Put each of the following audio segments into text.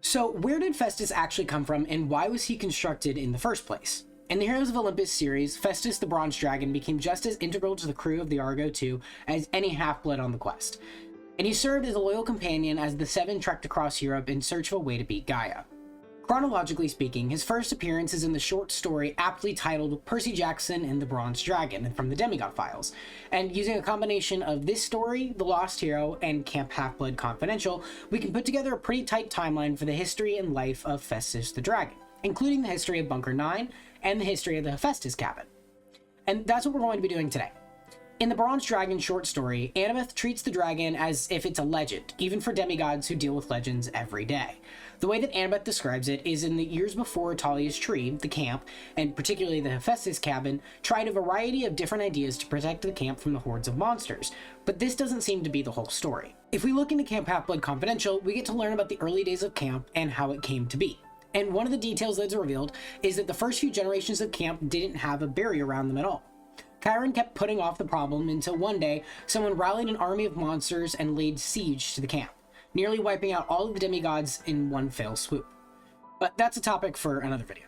So where did Festus actually come from, and why was he constructed in the first place? In the Heroes of Olympus series, Festus the Bronze Dragon became just as integral to the crew of the Argo II as any half-blood on the quest, and he served as a loyal companion as the Seven trekked across Europe in search of a way to beat Gaia. Chronologically speaking, his first appearance is in the short story aptly titled Percy Jackson and the Bronze Dragon from the Demigod Files, and using a combination of this story, The Lost Hero, and Camp Half-Blood Confidential, we can put together a pretty tight timeline for the history and life of Festus the Dragon, including the history of Bunker 9 and the history of the Hephaestus cabin. And that's what we're going to be doing today. In the Bronze Dragon short story, Annabeth treats the dragon as if it's a legend, even for demigods who deal with legends every day. The way that Annabeth describes it is in the years before Talia's tree, the camp, and particularly the Hephaestus cabin, tried a variety of different ideas to protect the camp from the hordes of monsters, but this doesn't seem to be the whole story. If we look into Camp Half-Blood Confidential, we get to learn about the early days of camp and how it came to be. And one of the details that's revealed is that the first few generations of camp didn't have a barrier around them at all. Chiron kept putting off the problem until one day, someone rallied an army of monsters and laid siege to the camp, nearly wiping out all of the demigods in one fell swoop. But that's a topic for another video.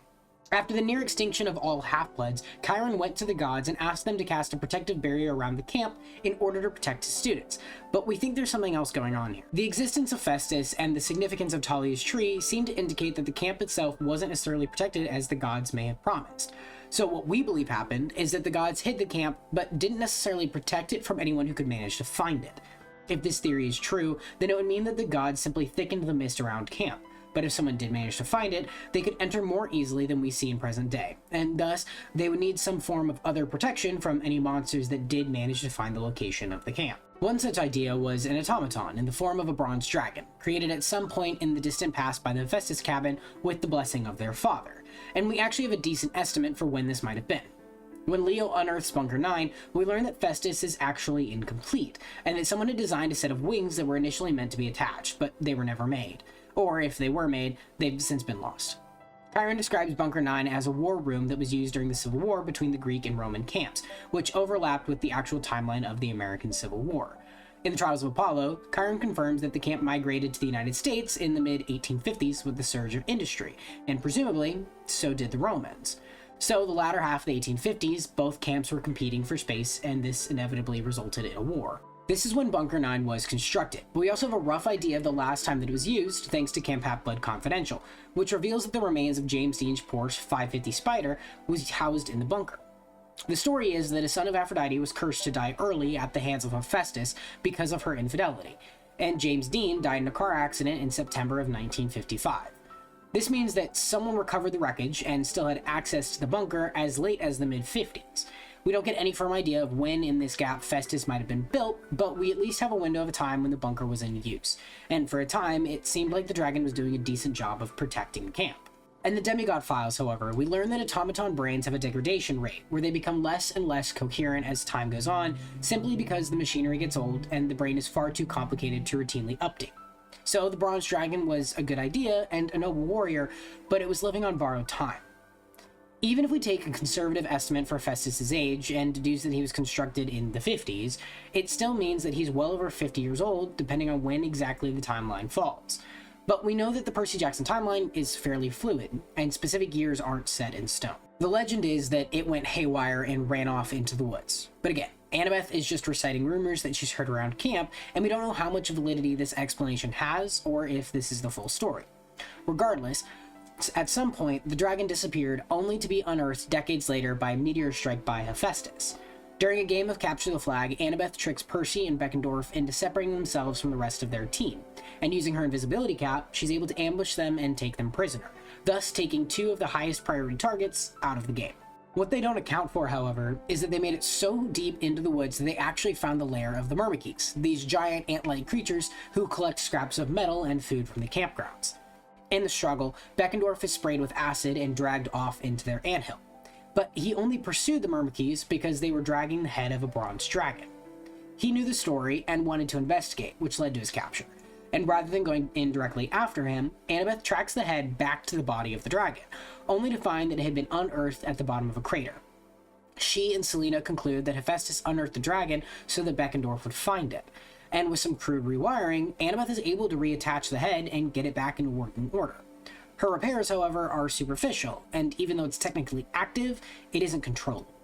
After the near extinction of all half-bloods, Chiron went to the gods and asked them to cast a protective barrier around the camp in order to protect his students. But we think there's something else going on here. The existence of Festus and the significance of Talia's tree seem to indicate that the camp itself wasn't necessarily protected as the gods may have promised. So what we believe happened is that the gods hid the camp, but didn't necessarily protect it from anyone who could manage to find it. If this theory is true, then it would mean that the gods simply thickened the mist around camp. But if someone did manage to find it, they could enter more easily than we see in present day, and thus they would need some form of other protection from any monsters that did manage to find the location of the camp. One such idea was an automaton in the form of a bronze dragon, created at some point in the distant past by the Hephaestus cabin with the blessing of their father, and we actually have a decent estimate for when this might have been. When Leo unearths Bunker 9, we learn that Festus is actually incomplete, and that someone had designed a set of wings that were initially meant to be attached, but they were never made. Or if they were made, they've since been lost. Chiron describes Bunker 9 as a war room that was used during the Civil War between the Greek and Roman camps, which overlapped with the actual timeline of the American Civil War. In the Trials of Apollo, Chiron confirms that the camp migrated to the United States in the mid-1850s with the surge of industry, and presumably, so did the Romans. So the latter half of the 1850s, both camps were competing for space, and this inevitably resulted in a war. This is when Bunker 9 was constructed, but we also have a rough idea of the last time that it was used thanks to Camp Half-Blood Confidential, which reveals that the remains of James Dean's Porsche 550 Spider was housed in the bunker. The story is that a son of Aphrodite was cursed to die early at the hands of Hephaestus because of her infidelity, and James Dean died in a car accident in September of 1955. This means that someone recovered the wreckage and still had access to the bunker as late as the mid-50s. We don't get any firm idea of when in this gap Festus might have been built, but we at least have a window of time when the bunker was in use. And for a time, it seemed like the dragon was doing a decent job of protecting the camp. In the Demigod Files, however, we learn that automaton brains have a degradation rate, where they become less and less coherent as time goes on, simply because the machinery gets old and the brain is far too complicated to routinely update. So the Bronze Dragon was a good idea and a noble warrior, but it was living on borrowed time. Even if we take a conservative estimate for Festus's age and deduce that he was constructed in the 50s, it still means that he's well over 50 years old, depending on when exactly the timeline falls. But we know that the Percy Jackson timeline is fairly fluid, and specific years aren't set in stone. The legend is that it went haywire and ran off into the woods. But again, Annabeth is just reciting rumors that she's heard around camp, and we don't know how much validity this explanation has, or if this is the full story. Regardless, at some point, the dragon disappeared, only to be unearthed decades later by a meteor strike by Hephaestus. During a game of Capture the Flag, Annabeth tricks Percy and Beckendorf into separating themselves from the rest of their team, and using her invisibility cap, she's able to ambush them and take them prisoner, thus taking two of the highest priority targets out of the game. What they don't account for, however, is that they made it so deep into the woods that they actually found the lair of the Myrmidons, these giant ant-like creatures who collect scraps of metal and food from the campgrounds. In the struggle, Beckendorf is sprayed with acid and dragged off into their anthill. But he only pursued the Myrmidons because they were dragging the head of a bronze dragon. He knew the story and wanted to investigate, which led to his capture. And rather than going in directly after him, Annabeth tracks the head back to the body of the dragon, only to find that it had been unearthed at the bottom of a crater. She and Selena conclude that Hephaestus unearthed the dragon so that Beckendorf would find it. and with some crude rewiring, Annabeth is able to reattach the head and get it back into working order. Her repairs, however, are superficial, and even though it's technically active, it isn't controllable.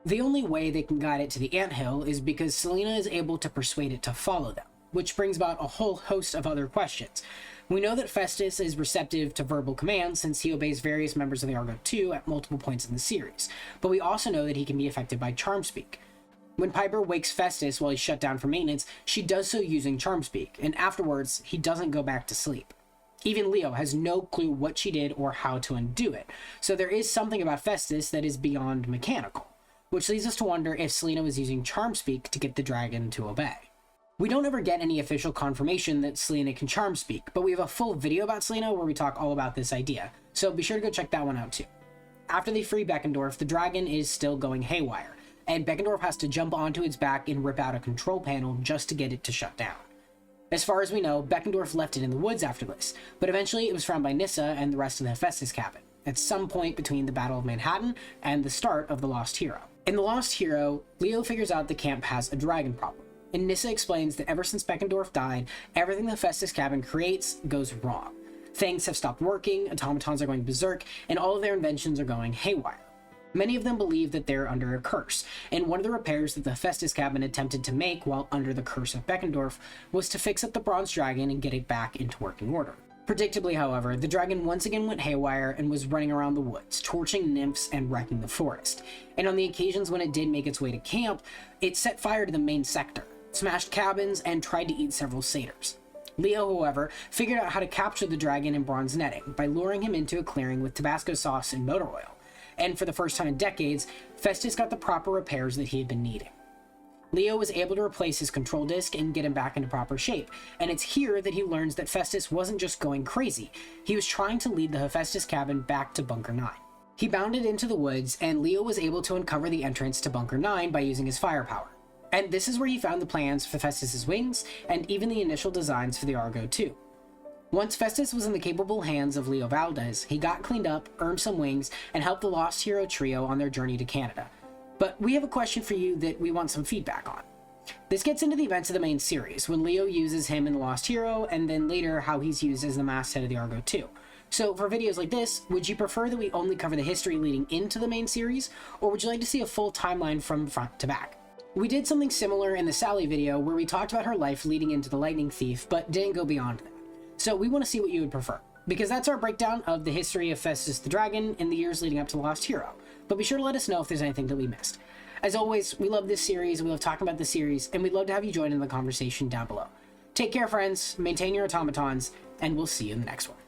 The only way they can guide it to the anthill is because Selena is able to persuade it to follow them, which brings about a whole host of other questions. We know that Festus is receptive to verbal commands since he obeys various members of the Argo 2 at multiple points in the series, but we also know that he can be affected by Charmspeak. When Piper wakes Festus while he's shut down for maintenance, she does so using Charmspeak, and afterwards, he doesn't go back to sleep. Even Leo has no clue what she did or how to undo it, so there is something about Festus that is beyond mechanical, which leads us to wonder if Selena was using Charmspeak to get the dragon to obey. We don't ever get any official confirmation that Selena can Charmspeak, but we have a full video about Selena where we talk all about this idea, so be sure to go check that one out too. After they free Beckendorf, the dragon is still going haywire, and Beckendorf has to jump onto its back and rip out a control panel just to get it to shut down. As far as we know, Beckendorf left it in the woods after this, but eventually it was found by Nyssa and the rest of the Hephaestus cabin, at some point between the Battle of Manhattan and the start of The Lost Hero. In The Lost Hero, Leo figures out the camp has a dragon problem, and Nyssa explains that ever since Beckendorf died, everything the Hephaestus cabin creates goes wrong. Things have stopped working, automatons are going berserk, and all of their inventions are going haywire. Many of them believe that they're under a curse, and one of the repairs that the Festus cabin attempted to make while under the curse of Beckendorf was to fix up the bronze dragon and get it back into working order. Predictably, however, the dragon once again went haywire and was running around the woods, torching nymphs and wrecking the forest. And on the occasions when it did make its way to camp, it set fire to the main sector, smashed cabins, and tried to eat several satyrs. Leo, however, figured out how to capture the dragon in bronze netting by luring him into a clearing with Tabasco sauce and motor oil. And for the first time in decades, Festus got the proper repairs that he had been needing. Leo was able to replace his control disc and get him back into proper shape, and it's here that he learns that Festus wasn't just going crazy, he was trying to lead the Hephaestus cabin back to Bunker 9. He bounded into the woods, and Leo was able to uncover the entrance to Bunker 9 by using his firepower. And this is where he found the plans for Festus's wings, and even the initial designs for the Argo 2. Once Festus was in the capable hands of Leo Valdez, he got cleaned up, earned some wings, and helped the Lost Hero trio on their journey to Canada. But we have a question for you that we want some feedback on. This gets into the events of the main series, when Leo uses him in The Lost Hero, and then later how he's used as the masthead of the Argo 2. So for videos like this, would you prefer that we only cover the history leading into the main series, or would you like to see a full timeline from front to back? We did something similar in the Sally video where we talked about her life leading into the Lightning Thief, but didn't go beyond that. So we want to see what you would prefer, because that's our breakdown of the history of Festus the Dragon in the years leading up to The Lost Hero. But be sure to let us know if there's anything that we missed. As always, we love this series, we love talking about the series, and we'd love to have you join in the conversation down below. Take care, friends, maintain your automatons, and we'll see you in the next one.